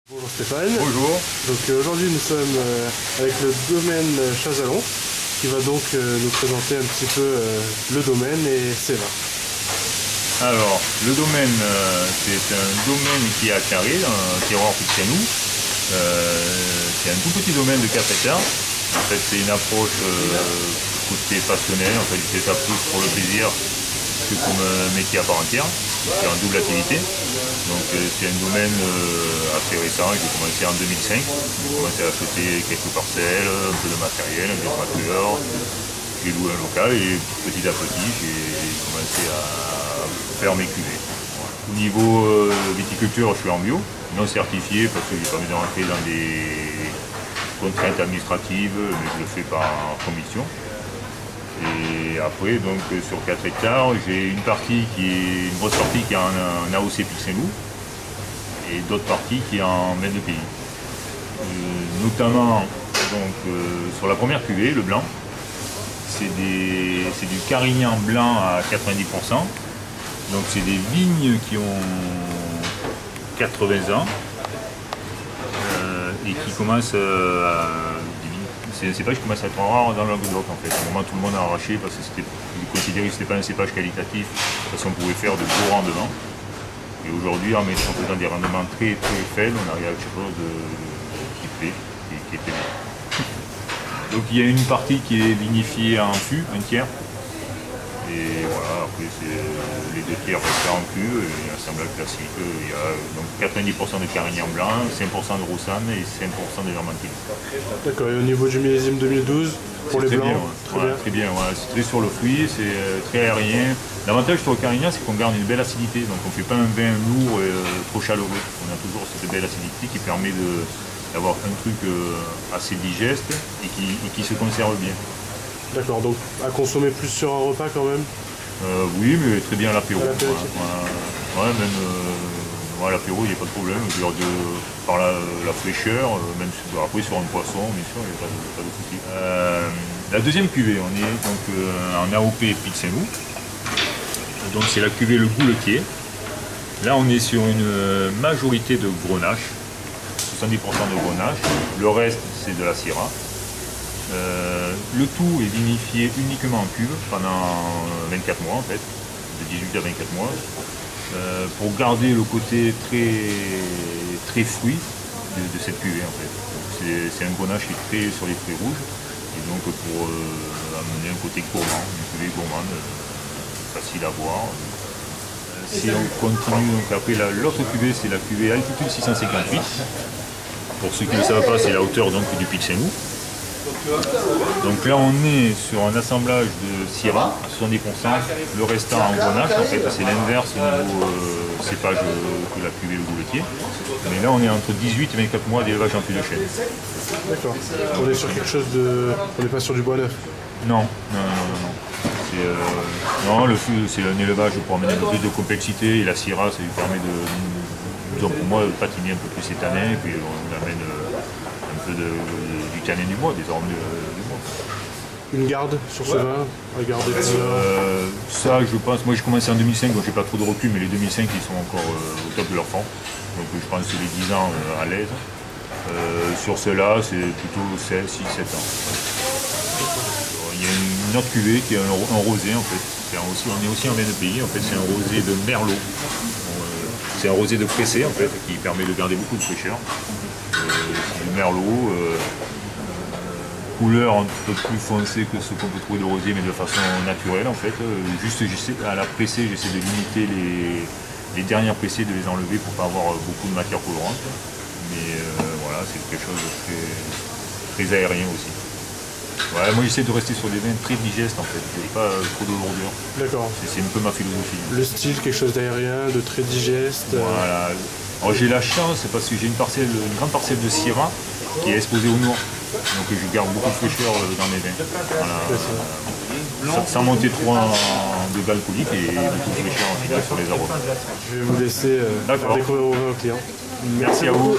Bonjour Stéphane. Bonjour. Donc aujourd'hui nous sommes avec le domaine Chazalon qui va donc nous présenter un petit peu le domaine et ses vins. Alors, le domaine, c'est un domaine qui est à Carré, dans le terroir Pixenou. C'est un tout petit domaine de 4 hectares. En fait, c'est une approche côté passionnel. En fait, c'est ça plus pour le plaisir que comme métier à part entière. C'est en double activité. Donc, c'est un domaine assez récent. J'ai commencé en 2005. J'ai commencé à acheter quelques parcelles, un peu de matériel, un peu de tracteur. J'ai loué un local et petit à petit, j'ai commencé à faire mes cuvées. Au niveau viticulture, je suis en bio, non certifié parce que j'ai pas envie de rentrer dans des contraintes administratives, mais je le fais par commission. Et après, donc sur 4 hectares, j'ai une partie une grosse partie qui est en AOC Pixenou et d'autres parties qui est en maître de pays. Notamment donc, sur la première cuvée, le blanc, c'est du Carignan blanc à 90%. Donc c'est des vignes qui ont 80 ans et qui commencent à... Ces cépages commencent à être rares dans le Languedoc en fait. À un moment tout le monde a arraché parce que c'était considéré que ce n'était pas un cépage qualitatif parce qu'on pouvait faire de beaux rendements. Et aujourd'hui en faisant des rendements très faibles, on arrive à quelque chose qui plaît, qui était bien. Donc il y a une partie qui est vinifiée en fût, un tiers. Et voilà, après les deux tiers restent en cuve, et assemblage classique. Il y a donc 90% de Carignan blanc, 5% de Roussanne et 5% de Vermentine. D'accord, et au niveau du millésime 2012, pour les blancs, très bien. Voilà. C'est très sur le fruit, c'est très aérien. L'avantage sur le Carignan, c'est qu'on garde une belle acidité, donc on ne fait pas un vin lourd et trop chaleureux. On a toujours cette belle acidité qui permet d'avoir un truc assez digeste et qui se conserve bien. D'accord, donc à consommer plus sur un repas quand même. Oui, mais très bien à l'apéro. Ouais, l'apéro, il n'y a pas de problème. Par la fraîcheur, même après sur un poisson, bien sûr, il n'y a pas de souci. La deuxième cuvée, on est donc en AOP Pixenou. Donc c'est la cuvée Le Gouletier. Là, on est sur une majorité de Grenache, 70% de Grenache. Le reste, c'est de la Syrah. Le tout est vinifié uniquement en cuve pendant 24 mois en fait, de 18 à 24 mois, pour garder le côté très fruit de cette cuvée en fait. C'est un grenache qui est très sur les fruits rouges, et donc pour amener un côté gourmand, une cuvée gourmande, facile à boire. Si on continue, donc après l'autre cuvée, c'est la cuvée Altitude 658. Pour ceux qui ne le savent pas, c'est la hauteur donc du Pixenou. Donc là on est sur un assemblage de Syrah à 70%, le restant en Grenache, en fait c'est l'inverse au niveau cépage que la cuvée Le Gouletier. Mais là on est entre 18 et 24 mois d'élevage en fût de chêne. D'accord. On est sur quelque chose de... On n'est pas sur du bois neuf. Non. Non, le fût c'est un élevage pour amener un peu plus de complexité et la Syrah ça lui permet donc pour moi de patiner un peu plus cette année et puis on amène un peu du canet du bois, des arômes du bois. Une garde sur ce vin à garder ça je pense, moi j'ai commencé en 2005 donc j'ai pas trop de recul mais les 2005 ils sont encore au top de leur forme. Donc je pense que les 10 ans à l'aise. Sur ceux-là c'est plutôt 6-7 ans. Il y a une autre cuvée qui est un rosé en fait. On est aussi en maître de pays, en fait c'est un rosé de Merlot. C'est un rosé de pressé en fait qui permet de garder beaucoup de fraîcheur. C'est du Merlot, couleur un peu plus foncée que ce qu'on peut trouver de rosé mais de façon naturelle en fait. Juste à la pressée j'essaie de limiter les dernières pressées, de les enlever pour pas avoir beaucoup de matière colorante. Mais voilà, c'est quelque chose de très aérien aussi. Ouais, moi j'essaie de rester sur des vins très digestes en fait, pas trop de lourdeur. D'accord. C'est un peu ma philosophie. Le style, quelque chose d'aérien, de très digeste. Voilà. Alors j'ai la chance parce que j'ai une grande parcelle de Syrah qui est exposée au nord. Donc je garde beaucoup de fraîcheur dans mes vins. Voilà. Sans monter trop de alcoolique et beaucoup de fraîcheur en final sur les arômes. Je vais vous laisser découvrir vos vins aux clients. Merci à vous.